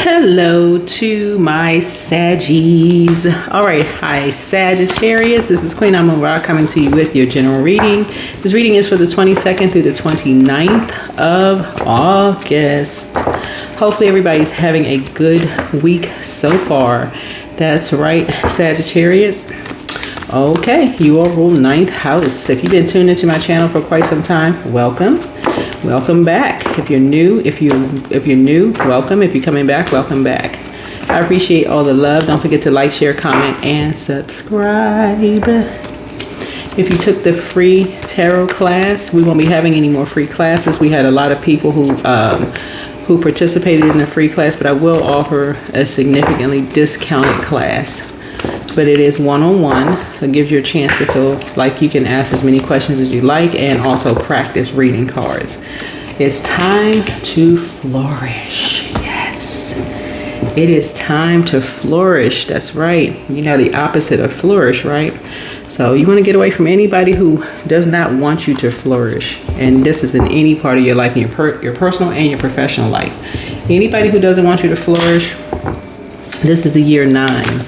Hello to my Saggies. All right, hi Sagittarius. This is Queen Amun Ra coming to you with your general reading. This reading is for the 22nd through the 29th of August. Hopefully everybody's having a good week so far. That's right, Sagittarius. Okay, you all rule 9th house. If you've been tuned into my channel for quite some time, welcome. Welcome back. If you're new, welcome. If you're coming back, welcome back. I appreciate all the love. Don't forget to like, share, comment, and subscribe. If you took the free tarot class, we won't be having any more free classes. We had a lot of people who participated in the free class, but I will offer a significantly discounted class. But it is one-on-one, so it gives you a chance to feel like you can ask as many questions as you like and also practice reading cards. It's time to flourish. Yes, it is time to flourish. That's right. You know, the opposite of flourish, right? So you want to get away from anybody who does not want you to flourish. And this is in any part of your life, in your personal and your professional life. Anybody who doesn't want you to flourish, this is the year 9.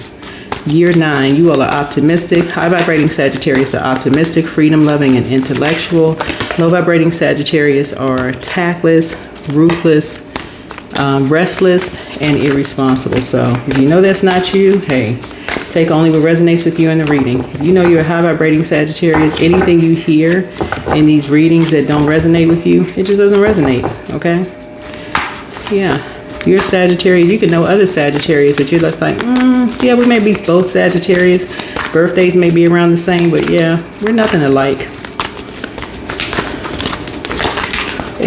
Year 9, you all are optimistic. High vibrating Sagittarius are optimistic, freedom loving, and intellectual. Low vibrating Sagittarius are tactless, ruthless, restless, and irresponsible. So if you know that's not you, hey, take only what resonates with you in the reading. If you know you're a high vibrating Sagittarius, anything you hear in these readings that don't resonate with you, it just doesn't resonate, okay? Yeah. You're Sagittarius, you can know other Sagittarius that you're just like, yeah, we may be both Sagittarius. Birthdays may be around the same, but yeah, we're nothing alike.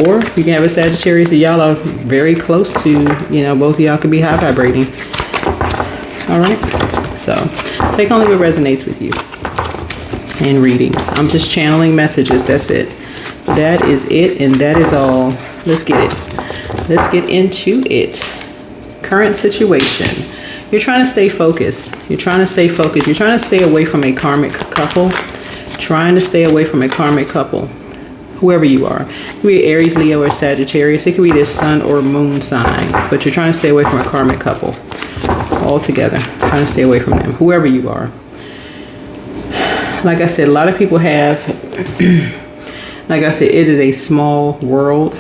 Or you can have a Sagittarius that y'all are very close to, you know, both of y'all could be high vibrating. All right, so take only what resonates with you in readings. I'm just channeling messages, that's it. That is it, and that is all. Let's get it. Let's get into it. Current situation. You're trying to stay focused. You're trying to stay focused. You're trying to stay away from a karmic couple. Trying to stay away from a karmic couple. Whoever you are. It could be Aries, Leo, or Sagittarius. It could be their sun or moon sign. But you're trying to stay away from a karmic couple. Altogether. Trying to stay away from them. Whoever you are. Like I said, a lot of people have... like I said, it is a small world.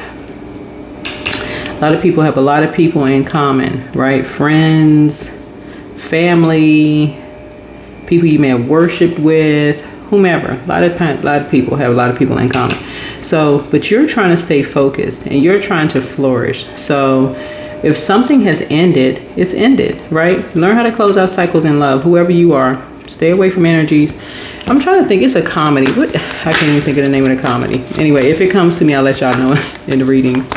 A lot of people have a lot of people in common, right? Friends, family, people you may have worshipped with, whomever. A lot of people have a lot of people in common. So, but you're trying to stay focused and you're trying to flourish. So if something has ended, it's ended, right? Learn how to close out cycles in love, whoever you are. Stay away from energies. I'm trying to think, it's a comedy. I can't even think of the name of the comedy. Anyway, if it comes to me, I'll let y'all know in the readings.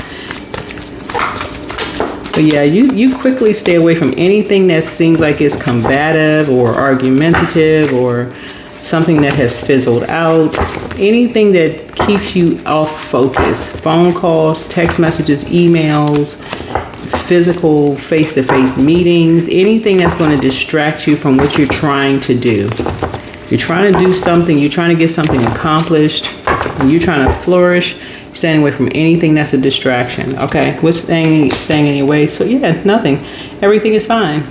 But yeah, you quickly stay away from anything that seems like it's combative or argumentative or something that has fizzled out. Anything that keeps you off focus. Phone calls, text messages, emails, physical face-to-face meetings. Anything that's going to distract you from what you're trying to do. You're trying to do something. You're trying to get something accomplished. And you're trying to flourish. Staying away from anything that's a distraction. Okay, what's staying in your way? So yeah, nothing. Everything is fine.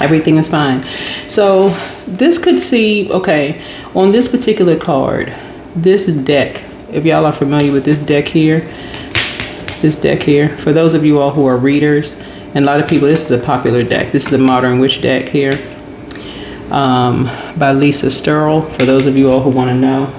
Everything is fine. So this could see, okay, on this particular card, this deck, if y'all are familiar with this deck here, for those of you all who are readers, and a lot of people, this is a popular deck. This is the Modern Witch deck here, by Lisa Sterl, for those of you all who want to know.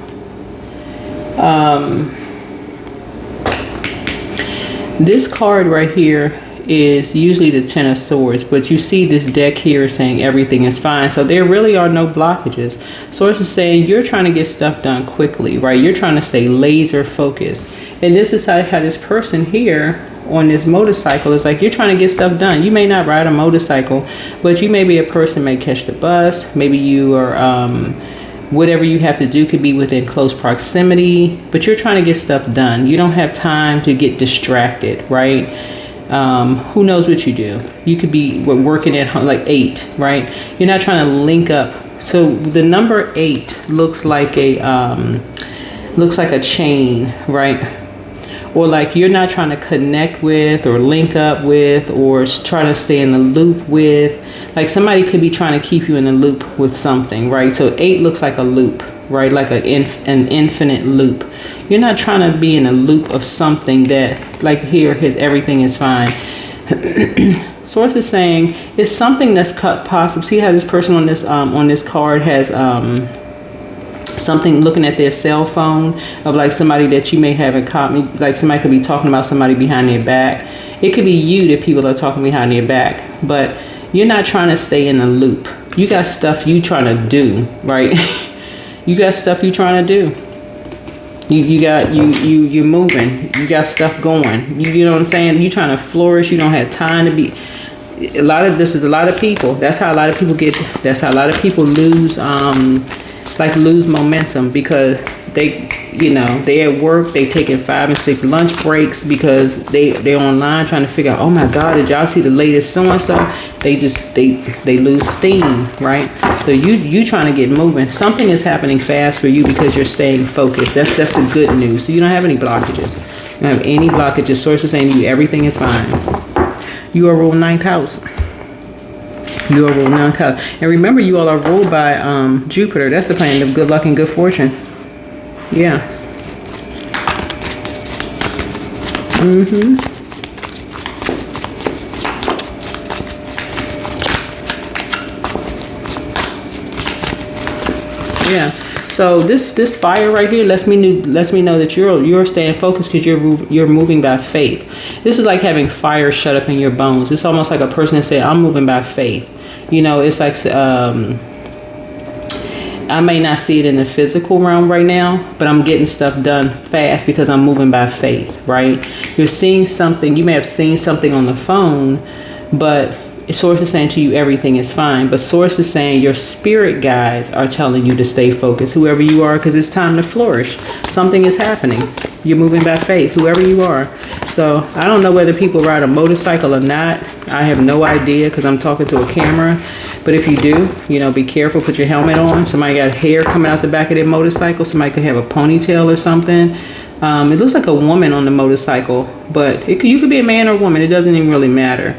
This card right here is usually the Ten of Swords, but you see this deck here saying everything is fine. So there really are no blockages. Swords is saying you're trying to get stuff done quickly, right? You're trying to stay laser focused. And this is how this person here on this motorcycle is like, you're trying to get stuff done. You may not ride a motorcycle, but you may be a person may catch the bus. Maybe you are, whatever you have to do could be within close proximity, but you're trying to get stuff done. You don't have time to get distracted, right? Who knows what you do? You could be working at home, like 8, right? You're not trying to link up. So the number 8 looks like a chain, right? or like you're not trying to connect with or link up with or trying to stay in the loop with. Like somebody could be trying to keep you in the loop with something, right? So 8 looks like a loop, right? Like an infinite loop. You're not trying to be in a loop of something that, like here, his everything is fine. Source is saying it's something that's cut possible. See how this person on this card has something looking at their cell phone of like somebody that you may have in common. Like somebody could be talking about somebody behind their back. It could be you that people are talking behind their back, but you're not trying to stay in a loop. You got stuff you trying to do, right? You got stuff you trying to do. You're moving. You got stuff going. You know what I'm saying? You're trying to flourish. You don't have time to be. A lot of people. That's how a lot of people get. That's how a lot of people lose. Lose momentum because they at work. They taking 5 and 6 lunch breaks because they're online trying to figure out. Oh my God, did y'all see the latest so and so? They lose steam, right? So you trying to get moving. Something is happening fast for you because you're staying focused. That's the good news. So you don't have any blockages. You don't have any blockages. Source is saying to you everything is fine. You are ruled 9th house. You are ruled 9th house. And remember, you all are ruled by Jupiter. That's the planet of good luck and good fortune. Yeah. Yeah. So this fire right here lets me know that you're staying focused because you're moving by faith. This is like having fire shut up in your bones. It's almost like a person that said, "I'm moving by faith." You know, it's like I may not see it in the physical realm right now, but I'm getting stuff done fast because I'm moving by faith, right? You're seeing something. You may have seen something on the phone, but Source is saying to you everything is fine. But Source is saying your spirit guides are telling you to stay focused, whoever you are, because it's time to flourish. Something is happening. You're moving by faith, whoever you are. So I don't know whether people ride a motorcycle or not. I have no idea because I'm talking to a camera. But if you do, be careful. Put your helmet on. Somebody got hair coming out the back of their motorcycle. Somebody could have a ponytail or something. It looks like a woman on the motorcycle, but you could be a man or a woman. It doesn't even really matter.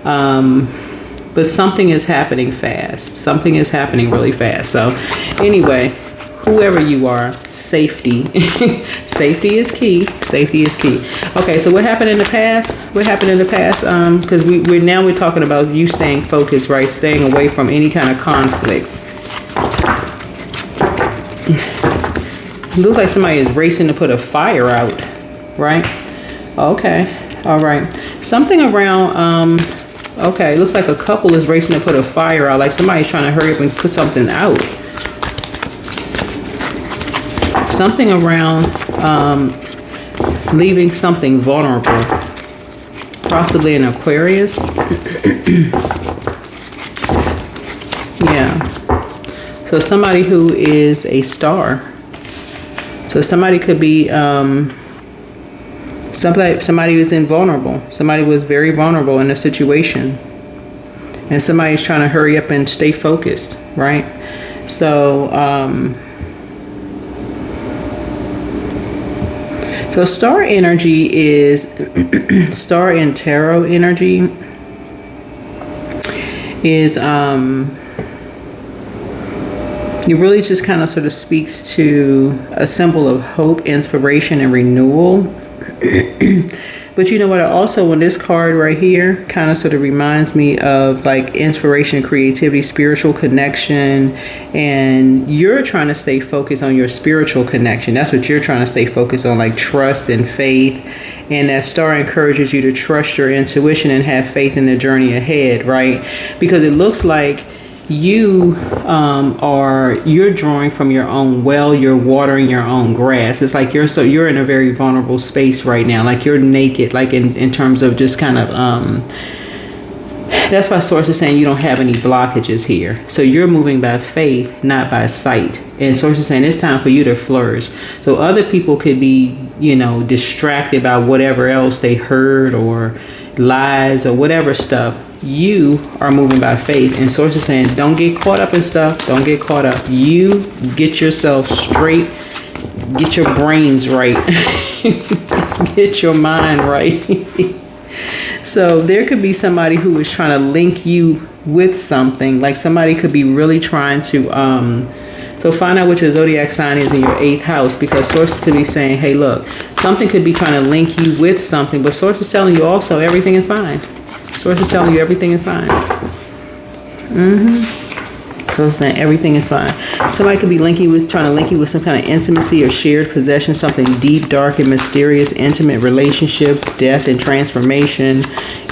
But something is happening fast. Something is happening really fast. So anyway, whoever you are, safety. Safety is key. Safety is key. Okay, so what happened in the past? What happened in the past? Because we're talking about you staying focused, right? Staying away from any kind of conflicts. It looks like somebody is racing to put a fire out, right? Okay, all right. Something around, okay, it looks like a couple is racing to put a fire out, like somebody's trying to hurry up and put something out. Something around leaving something vulnerable, possibly an Aquarius. Yeah. So somebody who is a star. So somebody could be somebody who's invulnerable. Somebody was very vulnerable in a situation, and somebody's trying to hurry up and stay focused, right? So so star energy is star and tarot energy is it really just kind of sort of speaks to a symbol of hope, inspiration, and renewal. But you know what? Also, when this card right here kind of sort of reminds me of like inspiration, creativity, spiritual connection, and you're trying to stay focused on your spiritual connection. That's what you're trying to stay focused on, like trust and faith. And that star encourages you to trust your intuition and have faith in the journey ahead, right? Because it looks like you're drawing from your own well, you're watering your own grass. It's like you're in a very vulnerable space right now, like you're naked, like in terms of just kind of that's why Source is saying you don't have any blockages here. So you're moving by faith, not by sight. And Source is saying it's time for you to flourish. So other people could be, distracted by whatever else they heard or lies or whatever stuff. You are moving by faith, and Source is saying don't get caught up in stuff. Don't get caught up. You get yourself straight, get your brains right. Get your mind right. So there could be somebody who is trying to link you with something. Like somebody could be really trying to, so find out what your zodiac sign is in your 8th house, because source could be saying, hey, look, something could be trying to link you with something, but source is telling you also everything is fine. Source is telling you everything is fine. So it's saying everything is fine. Somebody could be trying to link you with some kind of intimacy or shared possession, something deep, dark, and mysterious, intimate relationships, death and transformation,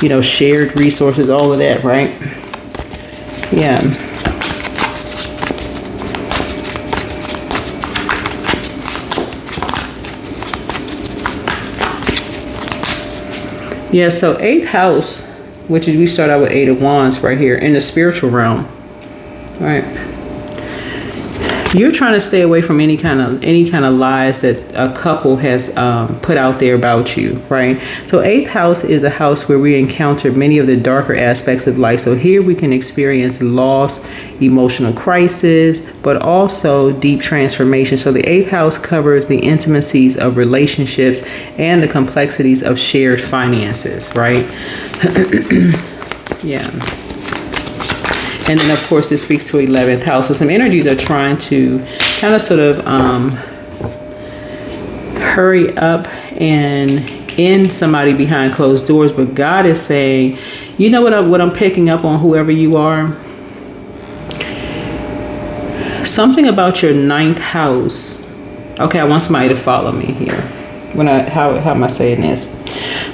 you know, shared resources, all of that, right? Yeah. Yeah, so 8th house, which is, we start out with 8 of Wands right here in the spiritual realm. Right. You're trying to stay away from any kind of lies that a couple has put out there about you, right? So 8th house is a house where we encounter many of the darker aspects of life. So here we can experience loss, emotional crisis, but also deep transformation. So the 8th house covers the intimacies of relationships and the complexities of shared finances, right? Yeah. And then, of course, it speaks to 11th house. So some energies are trying to kind of sort of hurry up and end somebody behind closed doors. But God is saying, you know what I'm picking up on, whoever you are? Something about your 9th house. Okay, I want somebody to follow me here. How am I saying this?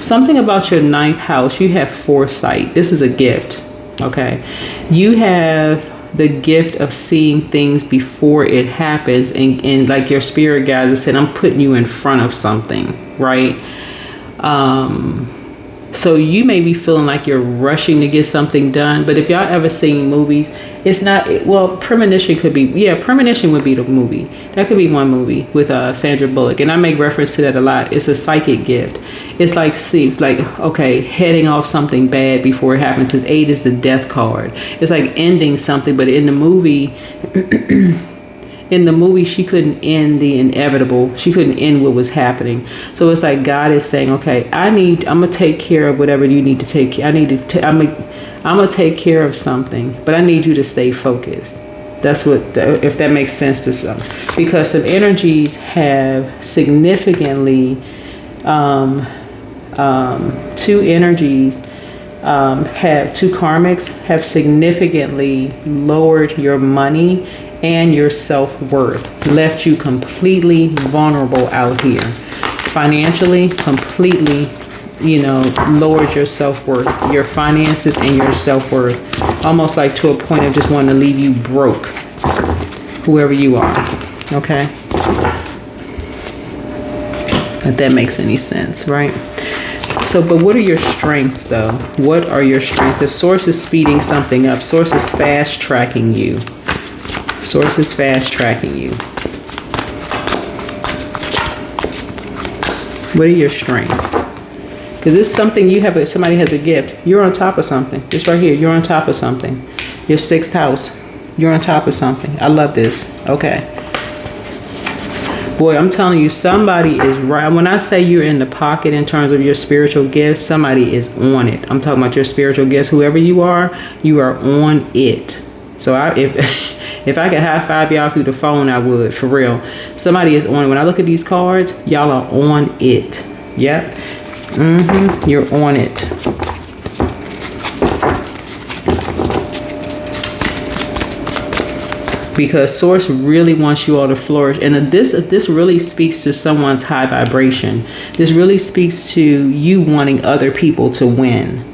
Something about your 9th house. You have foresight. This is a gift. Okay, you have the gift of seeing things before it happens, and like your spirit guides have said, I'm putting you in front of something, right? So you may be feeling like you're rushing to get something done, but if y'all ever seen movies, it's not, well, Premonition could be, yeah, Premonition would be the movie. That could be one movie with Sandra Bullock, and I make reference to that a lot. It's a psychic gift. It's like, okay, heading off something bad before it happens, because 8 is the death card. It's like ending something, but in the movie, she couldn't end the inevitable. She couldn't end what was happening. So it's like God is saying, okay, I'm gonna take care of whatever you need to take care. I'm gonna take care of something, but I need you to stay focused. That's if that makes sense to some, because some energies have significantly, 2 energies have 2 karmics have significantly lowered your money and your self-worth, left you completely vulnerable out here. Financially, completely, lowered your self-worth, your finances and your self-worth, almost like to a point of just wanting to leave you broke, whoever you are, okay? If that makes any sense, right? So, but what are your strengths though? What are your strengths? The source is speeding something up. Source is fast tracking you. Source is fast tracking you. What are your strengths? Because it's something you have, somebody has a gift. You're on top of something. This right here, you're on top of something. Your 6th house, you're on top of something. I love this. Okay. Boy, I'm telling you, somebody is right. When I say you're in the pocket in terms of your spiritual gifts, somebody is on it. I'm talking about your spiritual gifts. Whoever you are on it. So if I could high five y'all through the phone, I would, for real. Somebody is on it. When I look at these cards, y'all are on it. Yep. You're on it. Because source really wants you all to flourish. And this really speaks to someone's high vibration. This really speaks to you wanting other people to win.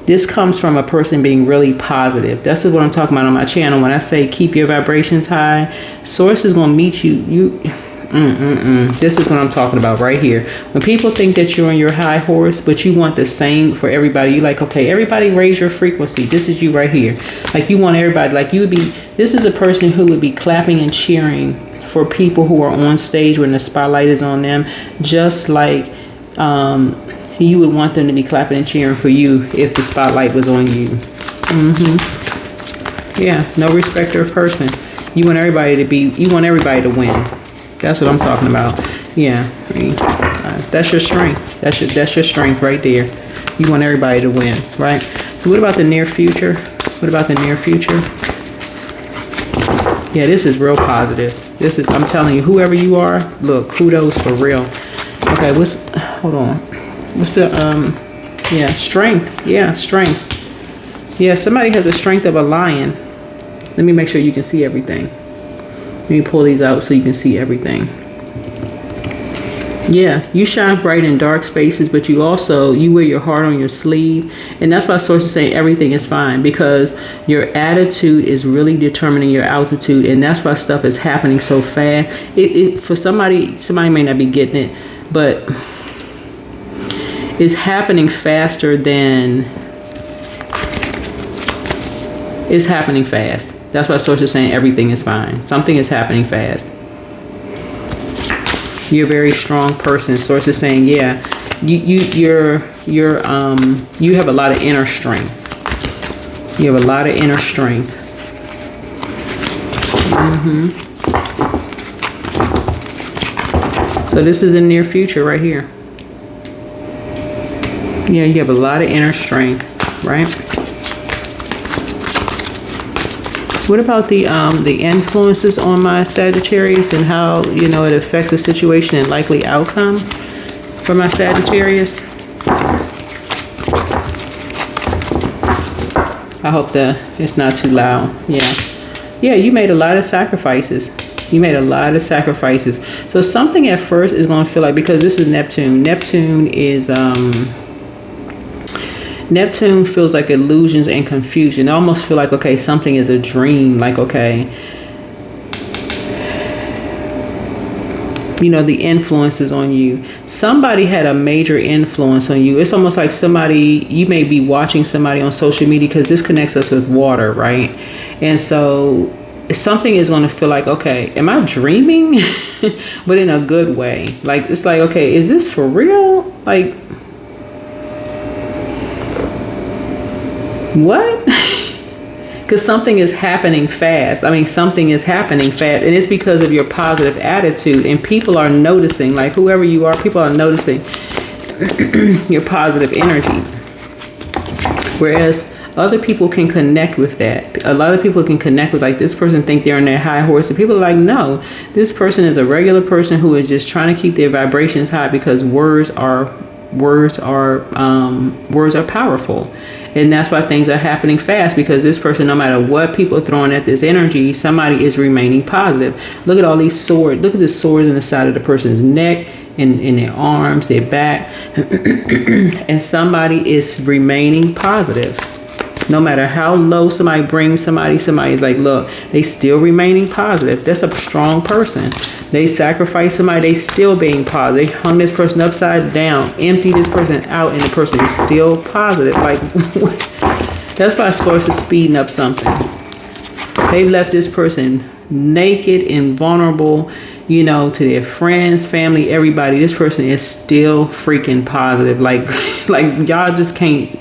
This comes from a person being really positive. That's what I'm talking about on my channel. When I say keep your vibrations high, source is going to meet you. This is what I'm talking about right here. When people think that you're on your high horse, but you want the same for everybody, you like, okay, everybody raise your frequency. This is you right here. Like you want everybody, like you would be, this is a person who would be clapping and cheering for people who are on stage when the spotlight is on them, just like you would want them to be clapping and cheering for you if the spotlight was on you. Yeah, no respecter of person. You want everybody to win. That's what I'm talking about. Yeah, I mean, that's your strength. That's your strength right there. You want everybody to win, right? So what about the near future? What about the near future? Yeah, this is real positive. This is, I'm telling you, whoever you are, look, kudos for real. Okay, hold on. What's the, yeah, strength. Yeah, strength. Yeah, somebody has the strength of a lion. Let me make sure you can see everything. Let me pull these out so you can see everything. Yeah, you shine bright in dark spaces, but you wear your heart on your sleeve. And that's why Source is saying everything is fine, because your attitude is really determining your altitude. And that's why stuff is happening so fast. For somebody may not be getting it, but it's happening faster than, it's happening fast. That's why Source is saying everything is fine. Something is happening fast. You're a very strong person. Source is saying, yeah, you have a lot of inner strength. You have a lot of inner strength. So this is in near future right here. Yeah, you have a lot of inner strength, right? What about the influences on my Sagittarius and how, you know, it affects the situation and likely outcome for my Sagittarius? I hope it's not too loud. Yeah, you made a lot of sacrifices. You made a lot of sacrifices. So something at first is going to feel like, because this is Neptune. Neptune feels like illusions and confusion. I almost feel like, okay, something is a dream. Like, okay, you know, the influences on you. Somebody had a major influence on you. It's almost like you may be watching somebody on social media, because this connects us with water, right? And so something is going to feel like, okay, am I dreaming? But in a good way. Like, it's like, okay, is this for real? Like, what? Because something is happening fast. I mean, something is happening fast, and it's because of your positive attitude, and people are noticing. Like, whoever you are, people are noticing your positive energy. Whereas other people can connect with that. A lot of people can connect with, like, this person think they're on their high horse, and people are like, no, this person is a regular person who is just trying to keep their vibrations high, because words are powerful. And that's why things are happening fast, because this person, no matter what people are throwing at this energy, somebody is remaining positive. Look at all these swords. Look at the swords in the side of the person's neck, in their arms, their back. And somebody is remaining positive. No matter how low somebody brings somebody's like, look, they still remaining positive. That's a strong person. They sacrifice somebody, they still being positive. They hung this person upside down, empty this person out, and the person is still positive. Like, that's why Source is speeding up something. They left this person naked and vulnerable, you know, to their friends, family, everybody. This person is still freaking positive. Like, like y'all just can't.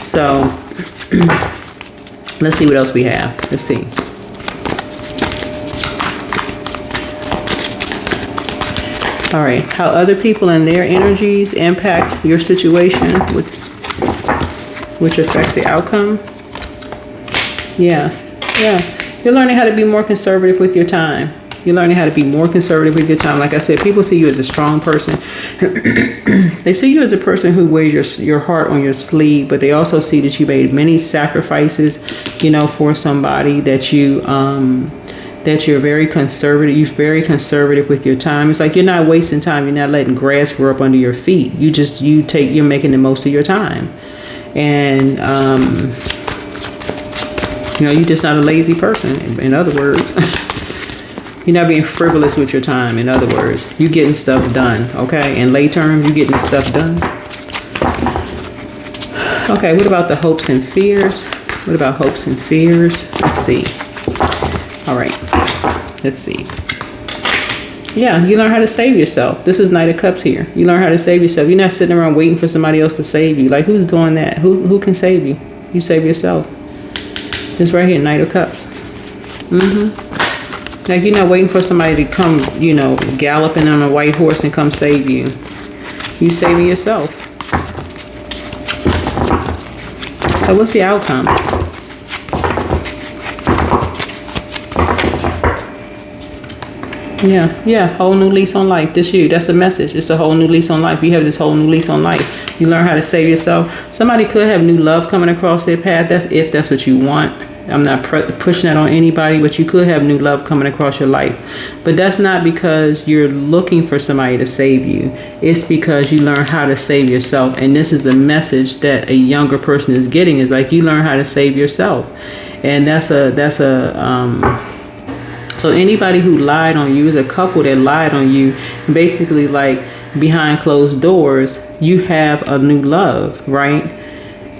So let's see what else we have. Let's see. All right, how other people and their energies impact your situation, which affects the outcome. Yeah. You're learning how to be more conservative with your time. You're learning how to be more conservative with your time. Like I said, people see you as a strong person. They see you as a person who wears your heart on your sleeve, but they also see that you made many sacrifices, you know, for somebody, that you're very conservative. You're very conservative with your time. It's like you're not wasting time. You're not letting grass grow up under your feet. You're making the most of your time. And, you know, you're just not a lazy person, in other words. You're not being frivolous with your time. In other words, you're getting stuff done. Okay. In lay terms, you're getting stuff done. Okay. What about the hopes and fears? What about hopes and fears? Let's see. All right. Let's see. Yeah. You learn how to save yourself. This is Knight of Cups here. You learn how to save yourself. You're not sitting around waiting for somebody else to save you. Like, who's doing that? Who can save you? You save yourself. This right here, Knight of Cups. Like you're not waiting for somebody to come, you know, galloping on a white horse and come save you. You saving yourself. So what's the outcome? Yeah, whole new lease on life. This you, that's the message. It's a whole new lease on life. You have this whole new lease on life. You learn how to save yourself. Somebody could have new love coming across their path. That's if that's what you want. I'm not pushing that on anybody, but you could have new love coming across your life. But that's not because you're looking for somebody to save you. It's because you learn how to save yourself. And this is the message that a younger person is getting, is like you learn how to save yourself. And so anybody who lied on you, is a couple that lied on you, basically like behind closed doors, you have a new love, right?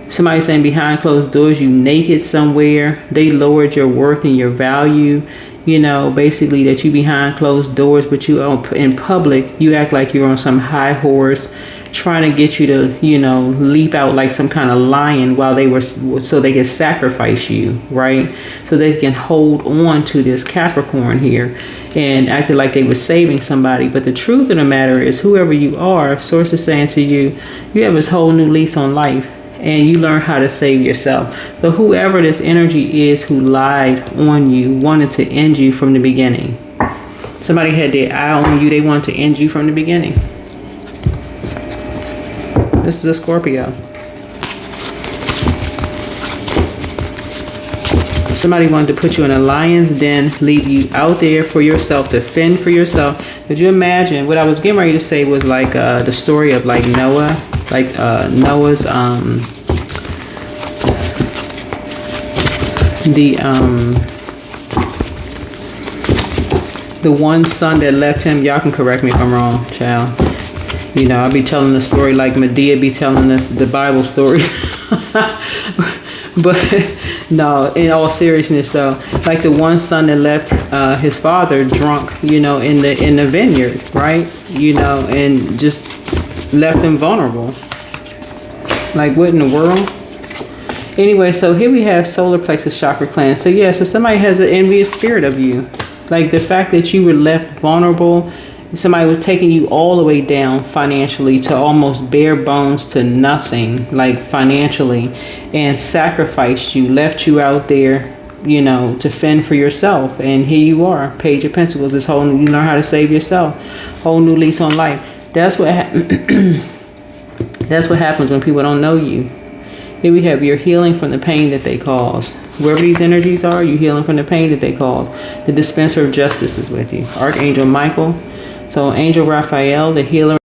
Somebody saying behind closed doors, you naked somewhere, they lowered your worth and your value, you know, basically that you behind closed doors, but you in public, you act like you're on some high horse, trying to get you to, you know, leap out like some kind of lion while they were, so they can sacrifice you, right? So they can hold on to this Capricorn here and acted like they were saving somebody. But the truth of the matter is, whoever you are, source is saying to you, you have this whole new lease on life. And you learn how to save yourself. So whoever this energy is who lied on you, wanted to end you from the beginning. Somebody had their eye on you. They wanted to end you from the beginning. This is a Scorpio. Somebody wanted to put you in a lion's den, leave you out there for yourself, to fend for yourself. Could you imagine? What I was getting ready to say was like the story of like Noah. Like Noah's the one son that left him. Y'all can correct me if I'm wrong, child. You know, I'll be telling the story like Medea be telling us the Bible stories. But no, in all seriousness though, like the one son that left his father drunk, you know, in the vineyard, right? You know, and just left him vulnerable. Like what in the world? Anyway, so here we have solar plexus chakra cleanse. So yeah, so somebody has an envious spirit of you. Like the fact that you were left vulnerable, somebody was taking you all the way down financially to almost bare bones to nothing, like financially, and sacrificed you, left you out there, you know, to fend for yourself. And here you are, Page of Pentacles, this whole, you learn how to save yourself, whole new lease on life. That's what that's what happens when people don't know you. Here we have, you're healing from the pain that they caused. Wherever these energies are, you're healing from the pain that they caused. The dispenser of justice is with you. Archangel Michael. So Angel Raphael, the healer.